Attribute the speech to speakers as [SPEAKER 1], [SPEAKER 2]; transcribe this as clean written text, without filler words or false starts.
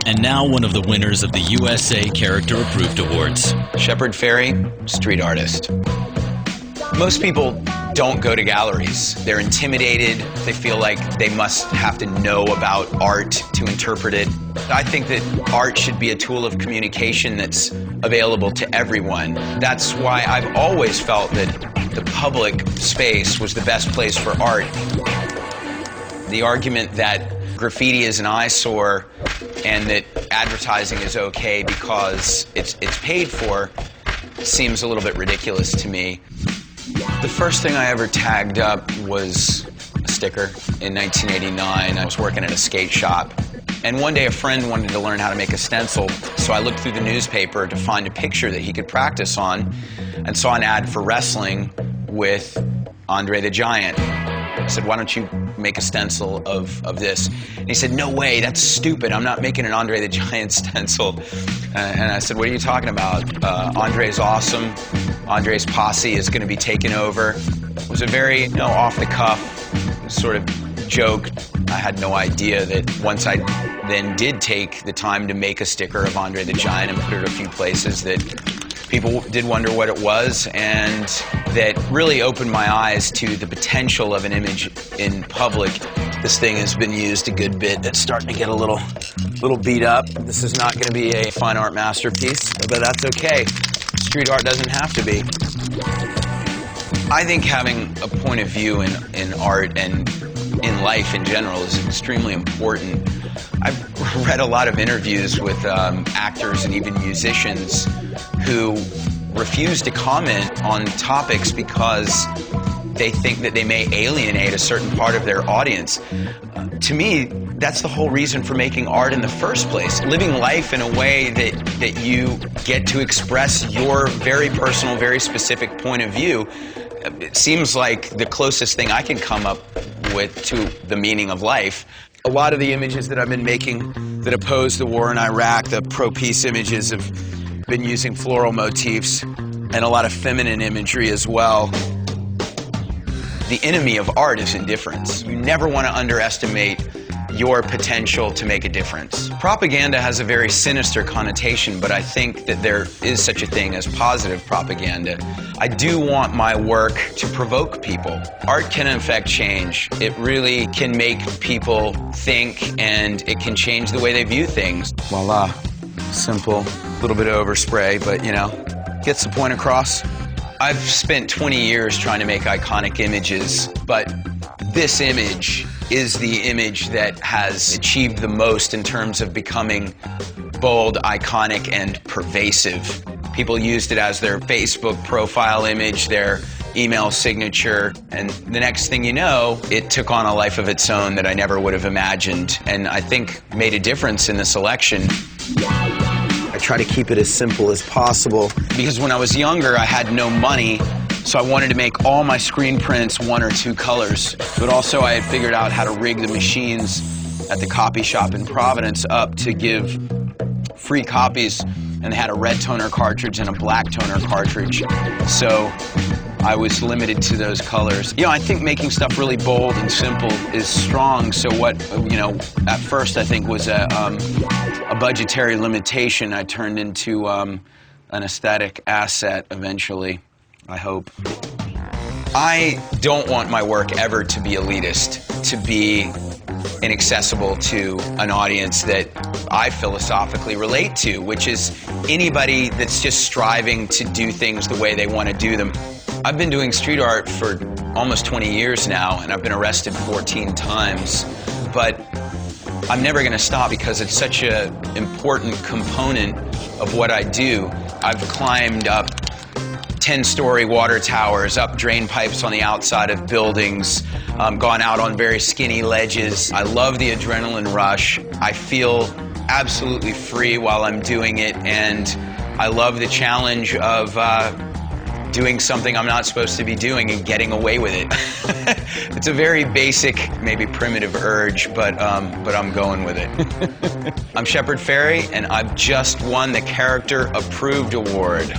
[SPEAKER 1] and now one of the winners of the USA Character Approved Awards.
[SPEAKER 2] Shepard Fairey, street artist. Most people don't go to galleries. They're intimidated. They feel like they must have to know about art to interpret it. I think that art should be a tool of communication that's available to everyone. That's why I've always felt that the public space was the best place for art. The argument that graffiti is an eyesore and that advertising is okay because it's paid for seems a little bit ridiculous to me. The first thing I ever tagged up was a sticker in 1989. I was working at a skate shop, and one day a friend wanted to learn how to make a stencil, so I looked through the newspaper to find a picture that he could practice on and saw an ad for wrestling with Andre the Giant. I said, why don't you make a stencil of this? And he said, no way, that's stupid. I'm not making an Andre the Giant stencil. And I said, what are you talking about? Andre's awesome. Andre's posse is going to be taken over. It was a very, off-the-cuff sort of joke. I had no idea that once I then did take the time to make a sticker of Andre the Giant and put it a few places, that people did wonder what it was, and that really opened my eyes to the potential of an image in public. This thing has been used a good bit. It's starting to get a little beat up. This is not going to be a fine art masterpiece, but that's okay. Street art doesn't have to be. I think having a point of view in art and in life in general is extremely important. I've read a lot of interviews with actors and even musicians who refuse to comment on topics because they think that they may alienate a certain part of their audience. To me, that's the whole reason for making art in the first place. Living life in a way that you get to express your very personal, very specific point of view. It seems like the closest thing I can come up with to the meaning of life. A lot of the images that I've been making that oppose the war in Iraq, the pro-peace images, have been using floral motifs and a lot of feminine imagery as well. The enemy of art is indifference. You never want to underestimate your potential to make a difference. Propaganda has a very sinister connotation, but I think that there is such a thing as positive propaganda. I do want my work to provoke people. Art can affect change. It really can make people think, and it can change the way they view things. Voila. Simple. A little bit of overspray, but gets the point across. I've spent 20 years trying to make iconic images, but this image is the image that has achieved the most in terms of becoming bold, iconic, and pervasive. People used it as their Facebook profile image, their email signature, and the next thing you know, it took on a life of its own that I never would have imagined, and I think made a difference in the selection. I try to keep it as simple as possible, because when I was younger, I had no money, so I wanted to make all my screen prints 1 or 2 colors, but also I had figured out how to rig the machines at the copy shop in Providence up to give free copies, and they had a red toner cartridge and a black toner cartridge, so I was limited to those colors. I think making stuff really bold and simple is strong, so what, at first I think was a budgetary limitation, I turned into an aesthetic asset eventually, I hope. I don't want my work ever to be elitist, to be inaccessible to an audience that I philosophically relate to, which is anybody that's just striving to do things the way they want to do them. I've been doing street art for almost 20 years now, and I've been arrested 14 times, but I'm never going to stop because it's such an important component of what I do. I've climbed up 10-story water towers, up drain pipes on the outside of buildings, gone out on very skinny ledges. I love the adrenaline rush. I feel absolutely free while I'm doing it, and I love the challenge of doing something I'm not supposed to be doing and getting away with it. It's a very basic, maybe primitive urge, but I'm going with it. I'm Shepard Fairey, and I've just won the Character Approved Award.